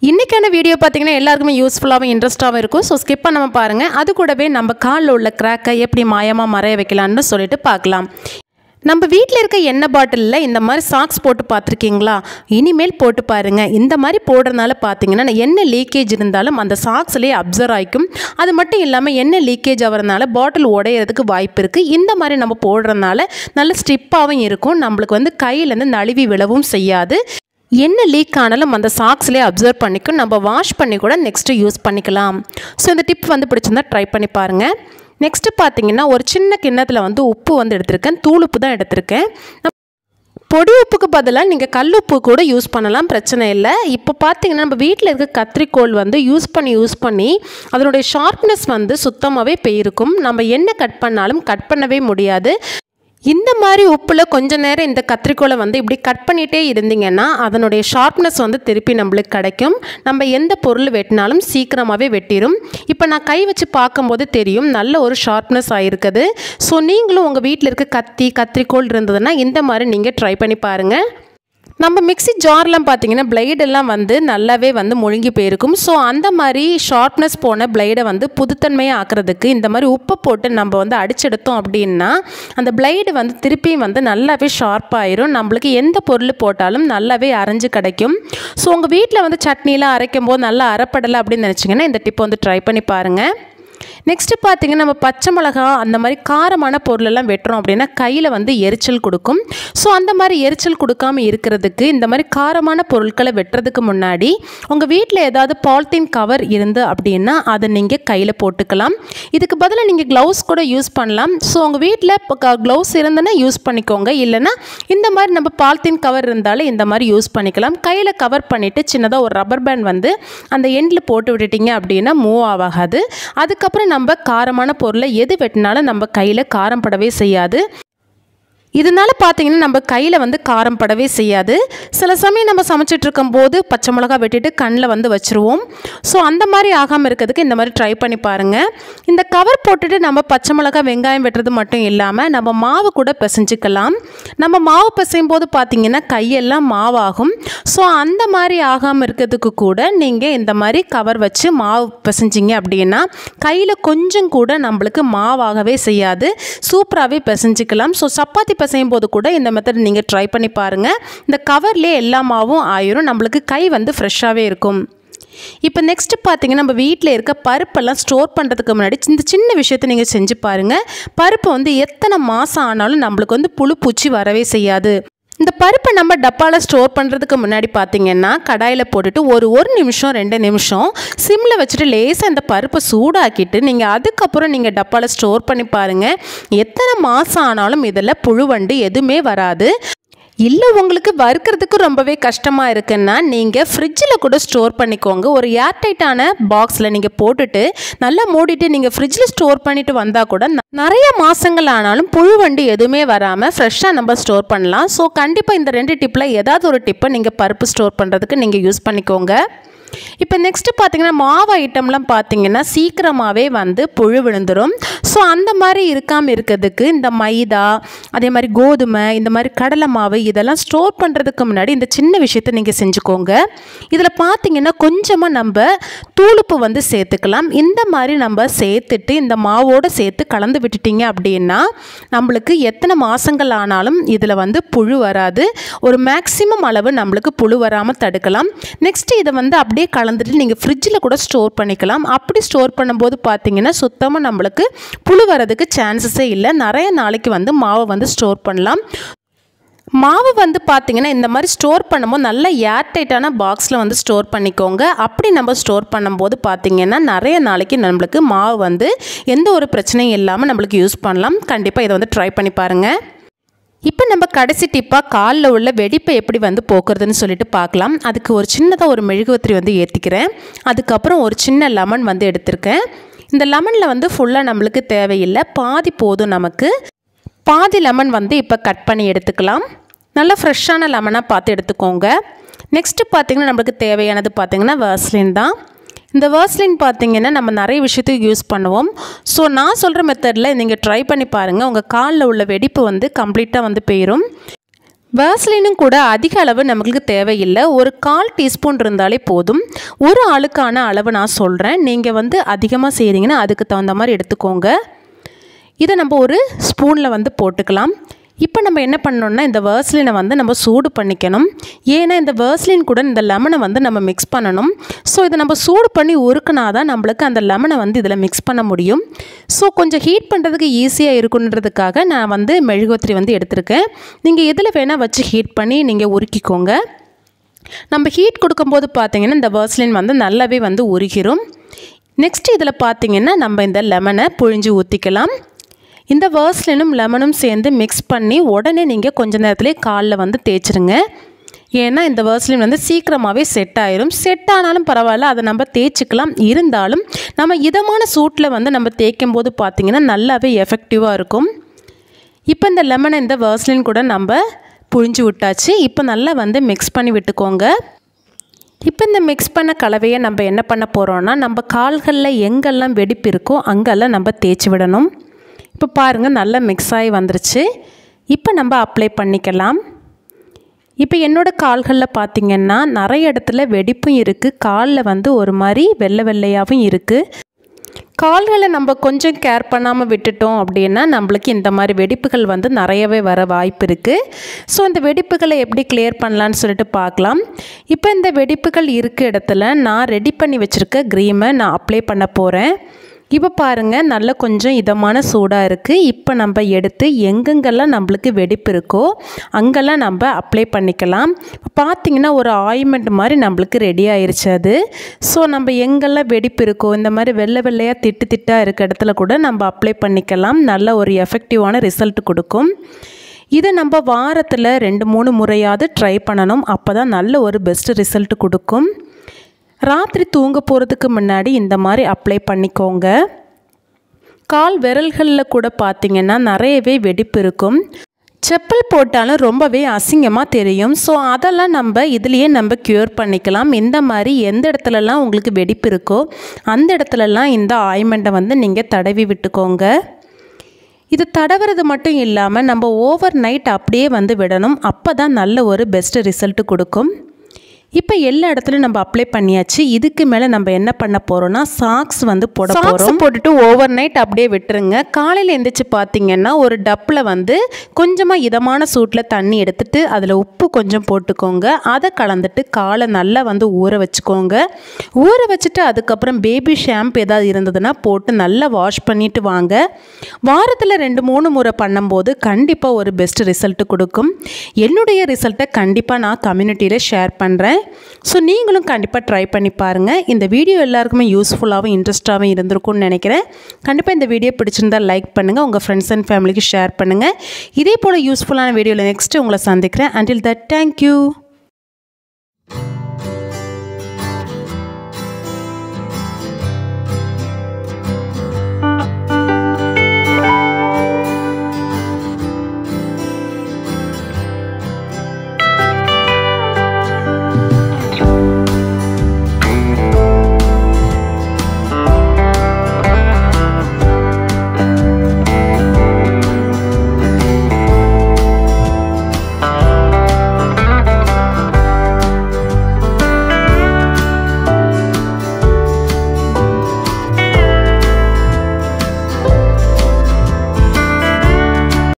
இன்றைக்கான வீடியோ பார்த்தீங்கன்னா எல்லாருக்குமே யூஸ்ஃபுல்லாகவும் இன்ட்ரெஸ்ட்டாகவும் இருக்கும். ஸோ ஸ்கிப் பண்ணாமல் பாருங்கள். அது கூடவே நம்ம காலில் உள்ள கிராக்கை எப்படி மாயமாக மறைய வைக்கலான்னு சொல்லிட்டு பார்க்கலாம். நம்ம வீட்டில் இருக்க எண்ணெய் பாட்டிலில் இந்த மாதிரி சாக்ஸ் போட்டு பார்த்துருக்கீங்களா? இனிமேல் போட்டு பாருங்கள். இந்த மாதிரி போடுறதுனால பார்த்தீங்கன்னா எண்ணெய் லீக்கேஜ் இருந்தாலும் அந்த சாக்ஸ்லேயே அப்சர்வ் ஆகிக்கும். அது மட்டும் இல்லாமல் எண்ணெய் லீக்கேஜ் ஆகிறதுனால பாட்டில் உடையிறதுக்கு வாய்ப்பு இருக்குது. இந்த மாதிரி நம்ம போடுறதுனால நல்ல ஸ்டிப்பாகவும் இருக்கும். நம்மளுக்கு வந்து கையிலேருந்து நழுவி விழவும் செய்யாது. என்ன லீக் ஆனாலும் அந்த சாக்ஸ்லேயே அப்சர்வ் பண்ணிக்கும். நம்ம வாஷ் பண்ணி கூட நெக்ஸ்ட்டு யூஸ் பண்ணிக்கலாம். ஸோ இந்த டிப் வந்து பிடிச்சிருந்தா ட்ரை பண்ணி பாருங்கள். நெக்ஸ்ட்டு பார்த்தீங்கன்னா ஒரு சின்ன கிண்ணத்தில் வந்து உப்பு வந்து எடுத்திருக்கேன். தூள் உப்பு தான் எடுத்திருக்கேன். பொடி உப்புக்கு பதிலாக நீங்கள் கல் உப்பு கூட யூஸ் பண்ணலாம், பிரச்சனை இல்லை. இப்போ பார்த்தீங்கன்னா நம்ம வீட்டில் இருக்க கத்திரிக்கோல் வந்து யூஸ் பண்ணி அதனுடைய ஷார்ப்னஸ் வந்து சுத்தமாகவே போயிருக்கும். நம்ம என்ன கட் பண்ணாலும் கட் பண்ணவே முடியாது. இந்த மாதிரி உப்பில் கொஞ்ச நேரம் இந்த கத்திரிக்கோலை வந்து இப்படி கட் பண்ணிகிட்டே இருந்தீங்கன்னா அதனுடைய ஷார்ப்னஸ் வந்து திருப்பி நம்மளுக்கு கிடைக்கும். நம்ம எந்த பொருள் வெட்டினாலும் சீக்கிரமாகவே வெட்டிடும். இப்போ நான் கை வச்சு பார்க்கும்போது தெரியும் நல்ல ஒரு ஷார்ப்னஸ் ஆகிருக்குது. ஸோ நீங்களும் உங்கள் வீட்டில் இருக்க கத்திரிக்கோல் இருந்ததுன்னா இந்த மாதிரி நீங்கள் ட்ரை பண்ணி பாருங்கள். நம்ம மிக்ஸி ஜார்லாம் பார்த்தீங்கன்னா பிளேடெல்லாம் வந்து நல்லாவே வந்து முழுங்கி போயிருக்கும். ஸோ அந்த மாதிரி ஷார்ப்னஸ் போன பிளேடை வந்து புதுத்தன்மையாக ஆக்கிறதுக்கு இந்த மாதிரி உப்பை போட்டு நம்ம வந்து அடிச்செடுத்தோம் அப்படின்னா அந்த பிளேடு வந்து திருப்பியும் வந்து நல்லாவே ஷார்ப்பாயிரும். நம்மளுக்கு எந்த பொருள் போட்டாலும் நல்லாவே அரைஞ்சு கிடைக்கும். ஸோ உங்கள் வீட்டில் வந்து சட்னிலாம் அரைக்கும் போது நல்லா அரைப்படலை அப்படின்னு நினச்சிங்கன்னா இந்த டிப்பை வந்து ட்ரை பண்ணி பாருங்கள். நெக்ஸ்ட்டு பார்த்திங்கன்னா நம்ம பச்சை மிளகா அந்த மாதிரி காரமான பொருளெல்லாம் வெட்டுறோம் அப்படின்னா கையில் வந்து எரிச்சல் கொடுக்கும். ஸோ அந்த மாதிரி எரிச்சல் கொடுக்காமல் இருக்கிறதுக்கு இந்த மாதிரி காரமான பொருட்களை வெட்டுறதுக்கு முன்னாடி உங்கள் வீட்டில் ஏதாவது பாலித்தீன் கவர் இருந்து அப்படின்னா அதை நீங்கள் கையில் போட்டுக்கலாம். இதுக்கு பதிலாக நீங்கள் க்ளவுஸ் கூட யூஸ் பண்ணலாம். ஸோ உங்கள் வீட்டில் இப்போ க்ளவுஸ் இருந்ததுன்னா யூஸ் பண்ணிக்கோங்க. இல்லைனா இந்த மாதிரி நம்ம பாலித்தீன் கவர் இருந்தாலும் இந்த மாதிரி யூஸ் பண்ணிக்கலாம். கையில் கவர் பண்ணிவிட்டு சின்னதாக ஒரு ரப்பர் பேண்ட் வந்து அந்த எண்டில் போட்டு விட்டுட்டிங்க அப்படின்னா மூவ் ஆகாது. அதுக்கப்புறம் நம்ம காரமான பொருளை எது வெட்டினாலும் நம்ம கையில் காரம் படவே செய்யாது. இதனால பார்த்தீங்கன்னா நம்ம கையில் வந்து காரம் படவே செய்யாது. சில சமயம் நம்ம சமைச்சிட்டு இருக்கும்போது பச்சை மிளகா வெட்டிட்டு கண்ணில் வந்து வச்சுருவோம். ஸோ அந்த மாதிரி ஆகாமல் இருக்கிறதுக்கு இந்த மாதிரி ட்ரை பண்ணி பாருங்கள். இந்த கவர் போட்டுட்டு நம்ம பச்சை மிளகா வெங்காயம் வெட்டுறது மட்டும் இல்லாமல் நம்ம மாவு கூட பிசைஞ்சிக்கலாம். நம்ம மாவு பிசையும் போது பார்த்தீங்கன்னா கையெல்லாம் மாவாகும். ஸோ அந்த மாதிரி ஆகாமல் இருக்கிறதுக்கு கூட நீங்கள் இந்த மாதிரி கவர் வச்சு மாவு பிசைஞ்சிங்க அப்படின்னா கையில் கொஞ்சம் கூட நம்மளுக்கு மாவாகவே செய்யாது. சூப்பராகவே பிசைஞ்சிக்கலாம். ஸோ சப்பாத்தி செய்யும் போது கூட இந்த மெத்தட் நீங்கள் ட்ரை பண்ணி பாருங்கள். இந்த கவர்லேயே எல்லா மாவும் ஆயிரும். நம்மளுக்கு கை வந்து ஃப்ரெஷ்ஷாகவே இருக்கும். இப்போ நெக்ஸ்ட்டு பார்த்தீங்கன்னா நம்ம வீட்டில் இருக்க பருப்பெல்லாம் ஸ்டோர் பண்ணுறதுக்கு முன்னாடி இந்த சின்ன விஷயத்தை நீங்கள் செஞ்சு பாருங்கள். பருப்பு வந்து எத்தனை மாதம் ஆனாலும் நம்மளுக்கு வந்து புழு பூச்சி வரவே செய்யாது. இந்த பருப்பை நம்ம டப்பாவில் ஸ்டோர் பண்ணுறதுக்கு முன்னாடி பார்த்தீங்கன்னா கடாயில் போட்டுட்டு ஒரு நிமிஷம் 2 நிமிஷம் சிம்மில் வச்சுட்டு லேசாக இந்த பருப்பை சூடாக்கிட்டு நீங்கள் அதுக்கப்புறம் நீங்கள் டப்பாவில் ஸ்டோர் பண்ணி பாருங்கள். எத்தனை மாதம் ஆனாலும் இதில் புழுவண்டு எதுவுமே வராது. இல்லை உங்களுக்கு வறுக்கிறதுக்கு ரொம்பவே கஷ்டமாக இருக்குன்னா நீங்கள் ஃப்ரிட்ஜில் கூட ஸ்டோர் பண்ணிக்கோங்க. ஒரு ஏர்டைட்டான பாக்ஸில் நீங்கள் போட்டுட்டு நல்லா மூடிட்டு நீங்கள் ஃப்ரிட்ஜில் ஸ்டோர் பண்ணிவிட்டு வந்தால் கூட நிறைய மாதங்கள் ஆனாலும் புழுவண்டு எதுவுமே வராமல் ஃப்ரெஷ்ஷாக நம்ம ஸ்டோர் பண்ணலாம். ஸோ கண்டிப்பாக இந்த 2 டிப்பில் ஏதாவது ஒரு டிப்பை நீங்கள் பருப்பு ஸ்டோர் பண்ணுறதுக்கு நீங்கள் யூஸ் பண்ணிக்கோங்க. இப்போ நெக்ஸ்ட்டு பார்த்தீங்கன்னா மாவு ஐட்டம்லாம் பார்த்தீங்கன்னா சீக்கிரமாகவே வந்து புழு விழுந்துடும். ஸோ அந்த மாதிரி இருக்காமல் இருக்கிறதுக்கு இந்த மைதா அதே மாதிரி கோதுமை இந்த மாதிரி கடலை மாவு இதெல்லாம் ஸ்டோர் பண்ணுறதுக்கு முன்னாடி இந்த சின்ன விஷயத்தை நீங்கள் செஞ்சுக்கோங்க. இதில் பார்த்தீங்கன்னா கொஞ்சமாக நம்ம தூளுப்பு வந்து சேர்த்துக்கலாம். இந்த மாதிரி நம்ம சேர்த்துட்டு இந்த மாவோடு சேர்த்து கலந்து விட்டுட்டிங்க அப்படின்னா நம்மளுக்கு எத்தனை மாதங்கள் ஆனாலும் இதில் வந்து புழு வராது. ஒரு மேக்ஸிமம் அளவு நம்மளுக்கு புழு வராமல் தடுக்கலாம். நெக்ஸ்ட்டு இதை வந்து அப்படியே கலந்துட்டு நீங்கள் ஃப்ரிட்ஜில் கூட ஸ்டோர் பண்ணிக்கலாம். அப்படி ஸ்டோர் பண்ணும்போது பார்த்தீங்கன்னா சுத்தமாக நம்மளுக்கு புழு வரதுக்கு சான்சஸே இல்லை. நிறைய நாளைக்கு வந்து மாவை வந்து ஸ்டோர் பண்ணலாம். மாவு வந்து பார்த்தீங்கன்னா இந்த மாதிரி ஸ்டோர் பண்ணும்போது நல்ல ஏர்டைட்டான பாக்ஸில் வந்து ஸ்டோர் பண்ணிக்கோங்க. அப்படி நம்ம ஸ்டோர் பண்ணும்போது பார்த்தீங்கன்னா நிறைய நாளைக்கு நம்மளுக்கு மாவு வந்து எந்த ஒரு பிரச்சனையும் இல்லாமல் நம்மளுக்கு யூஸ் பண்ணலாம். கண்டிப்பாக இதை வந்து ட்ரை பண்ணி பாருங்கள். இப்போ நம்ம கடைசி டிப்பாக காலில் உள்ள வெடிப்பை எப்படி வந்து போக்குறதுன்னு சொல்லிட்டு பார்க்கலாம். அதுக்கு ஒரு சின்னதாக ஒரு மெழுகுவத்திரி வந்து ஏற்றிக்கிறேன். அதுக்கப்புறம் ஒரு சின்ன லெமன் வந்து எடுத்திருக்கேன். இந்த லெமனில் வந்து ஃபுல்லாக நம்மளுக்கு தேவையில்லை, பாதி போதும் நமக்கு. பாதி லெமன் வந்து இப்போ கட் பண்ணி எடுத்துக்கலாம். நல்லா ஃப்ரெஷ்ஷான லெமனாக பார்த்து எடுத்துக்கோங்க. நெக்ஸ்ட்டு பார்த்திங்கன்னா நம்மளுக்கு தேவையானது பார்த்திங்கன்னா வேஸ்லின் தான். இந்த வேஸ்லின் பார்த்தீங்கன்னா நம்ம நிறைய விஷயத்துக்கு யூஸ் பண்ணுவோம். ஸோ நான் சொல்கிற மெத்தடில் நீங்கள் ட்ரை பண்ணி பாருங்கள். உங்கள் காலில் உள்ள வெடிப்பு வந்து கம்ப்ளீட்டாக வந்து போயிடும். வேஸ்லினும் கூட அதிக அளவு நம்மளுக்கு தேவையில்லை. ஒரு 1/4 டீஸ்பூன் இருந்தாலே போதும். ஒரு ஆளுக்கான அளவு நான் சொல்கிறேன். நீங்கள் வந்து அதிகமாக செய்கிறீங்கன்னா அதுக்கு தகுந்த மாதிரி எடுத்துக்கோங்க. இதை நம்ம ஒரு ஸ்பூனில் வந்து போட்டுக்கலாம். இப்போ நம்ம என்ன பண்ணணும்னா இந்த வேஸ்லினை வந்து நம்ம சூடு பண்ணிக்கணும். ஏன்னா இந்த வேஸ்லின் கூட இந்த லெமனை வந்து நம்ம மிக்ஸ் பண்ணணும். ஸோ இதை நம்ம சூடு பண்ணி உருக்குனா தான் நம்மளுக்கு அந்த லெமனை வந்து இதில் மிக்ஸ் பண்ண முடியும். ஸோ கொஞ்சம் ஹீட் பண்ணுறதுக்கு ஈஸியாக இருக்குன்றதுக்காக நான் வந்து மெழுகுவர்த்தி வந்து எடுத்திருக்கேன். நீங்கள் எதில் வேணால் வச்சு ஹீட் பண்ணி நீங்கள் உருக்கிக்கோங்க. நம்ம ஹீட் கொடுக்கும்போது பார்த்திங்கன்னா இந்த வேஸ்லின் வந்து நல்லாவே வந்து உருகிரும். நெக்ஸ்ட் இதில் பார்த்திங்கன்னா நம்ம இந்த லெமனை புழிஞ்சு ஊற்றிக்கலாம். இந்த வேஸ்லினும் லெமனும் சேர்ந்து மிக்ஸ் பண்ணி உடனே நீங்கள் கொஞ்ச நேரத்துலேயே காலில் வந்து தேய்ச்சிருங்க. ஏன்னா இந்த வேஸ்லின் வந்து சீக்கிரமாகவே செட் ஆயிரும். செட் ஆனாலும் பரவாயில்ல, அதை நம்ம தேய்ச்சிக்கலாம். இருந்தாலும் நம்ம இதமான சூட்டில் வந்து நம்ம தேய்க்கும் போது பார்த்திங்கன்னா நல்லாவே எஃபெக்டிவாக இருக்கும். இப்போ இந்த லெமனை இந்த வேஸ்லின் கூட நம்ம புழிஞ்சு விட்டாச்சு. இப்போ நல்லா வந்து மிக்ஸ் பண்ணி விட்டுக்கோங்க. இப்போ இந்த மிக்ஸ் பண்ண கலவையை நம்ம என்ன பண்ண போகிறோன்னா நம்ம கால்களில் எங்கெல்லாம் வெடிப்பு இருக்கோ அங்கெல்லாம் நம்ம தேய்ச்சி விடணும். இப்போ பாருங்கள் நல்லா மிக்ஸ் ஆகி வந்துருச்சு. இப்போ நம்ம அப்ளை பண்ணிக்கலாம். இப்போ என்னோடய கால்களில் பார்த்திங்கன்னா நிறைய இடத்துல வெடிப்பும் இருக்குது. காலில் வந்து ஒரு மாதிரி வெள்ளை வெள்ளையாகவும் இருக்குது. கால்களை நம்ம கொஞ்சம் கேர் பண்ணாமல் விட்டுட்டோம் அப்படின்னா நம்மளுக்கு இந்த மாதிரி வெடிப்புகள் வந்து நிறையவே வர வாய்ப்பு இருக்குது. ஸோ இந்த வெடிப்புகளை எப்படி கிளியர் பண்ணலான்னு சொல்லிட்டு பார்க்கலாம். இப்போ இந்த வெடிப்புகள் இருக்க இடத்துல நான் ரெடி பண்ணி வச்சுருக்க க்ரீமை நான் அப்ளை பண்ண போகிறேன். இப்போ பாருங்கள் நல்லா கொஞ்சம் இதமான சூடாக இருக்குது. இப்போ நம்ம எடுத்து எங்கெங்கெல்லாம் நம்மளுக்கு வெடிப்பு இருக்கோ அங்கெல்லாம் நம்ம அப்ளை பண்ணிக்கலாம். பார்த்திங்கன்னா ஒரு ஆயின்மெண்ட் மாதிரி நம்மளுக்கு ரெடி ஆயிடுச்சு அது. ஸோ நம்ம எங்கெல்லாம் வெடிப்பு இருக்கோ இந்த மாதிரி வெள்ளை வெள்ளையாக திட்டாக இருக்க இடத்துல கூட நம்ம அப்ளை பண்ணிக்கலாம். நல்ல ஒரு எஃபெக்டிவான ரிசல்ட் கொடுக்கும். இதை நம்ம வாரத்தில் 2-3 முறையாவது ட்ரை பண்ணணும். அப்போ தான் நல்ல ஒரு பெஸ்ட் ரிசல்ட் கொடுக்கும். ராத்திரி தூங்க போகிறதுக்கு முன்னாடி இந்த மாதிரி அப்ளை பண்ணிக்கோங்க. கால் விரல்களில் கூட பார்த்திங்கன்னா நிறையவே வெடிப்பு இருக்கும். செப்பல் போட்டாலும் ரொம்பவே அசிங்கமாக தெரியும். ஸோ அதெல்லாம் நம்ம இதுலேயே நம்ம க்யூர் பண்ணிக்கலாம். இந்த மாதிரி எந்த இடத்துலலாம் உங்களுக்கு வெடிப்பு இருக்கோ அந்த இடத்துலலாம் இந்த ஆயின்மெண்ட்டை வந்து நீங்கள் தடவி விட்டுக்கோங்க. இது தடவுறது மட்டும் இல்லாமல் நம்ம ஓவர் நைட் அப்படியே வந்து விடணும். அப்போ தான் நல்ல ஒரு பெஸ்ட் ரிசல்ட் கொடுக்கும். இப்போ எல்லா இடத்துலையும் நம்ம அப்ளை பண்ணியாச்சு. இதுக்கு மேலே நம்ம என்ன பண்ண போகிறோம்னா சாக்ஸ் வந்து போட போகிறோம். போட்டுட்டு ஓவர் நைட் அப்படியே விட்டுருங்க. காலையில் எழுந்திரிச்சு பார்த்திங்கன்னா ஒரு டப்பில் வந்து கொஞ்சமாக இதமான சூட்டில் தண்ணி எடுத்துகிட்டு அதில் உப்பு கொஞ்சம் போட்டுக்கோங்க. அதை கலந்துட்டு காலை நல்லா வந்து ஊற வச்சுக்கோங்க. ஊற வச்சுட்டு அதுக்கப்புறம் பேபி ஷாம்பு ஏதாவது இருந்ததுன்னா போட்டு நல்லா வாஷ் பண்ணிவிட்டு வாங்க. வாரத்தில் 2-3 முறை பண்ணும்போது கண்டிப்பாக ஒரு பெஸ்ட் ரிசல்ட் கொடுக்கும். என்னுடைய ரிசல்ட்டை கண்டிப்பாக நான் கம்யூனிட்டியில் ஷேர் பண்ணுறேன். ஸோ நீங்களும் கண்டிப்பாக ட்ரை பண்ணி பாருங்கள். இந்த வீடியோ எல்லாருக்குமே யூஸ்ஃபுல்லாகவும் இன்ட்ரெஸ்ட்டாகவும் இருந்திருக்கும்னு நினைக்கிறேன். கண்டிப்பாக இந்த வீடியோ பிடிச்சிருந்தால் லைக் பண்ணுங்கள். உங்கள் ஃப்ரெண்ட்ஸ் அண்ட் ஃபேமிலிக்கு ஷேர் பண்ணுங்கள். இதே போல் யூஸ்ஃபுல்லான வீடியோவில் நெக்ஸ்ட்டு உங்களை சந்திக்கிறேன். Until that, thank you.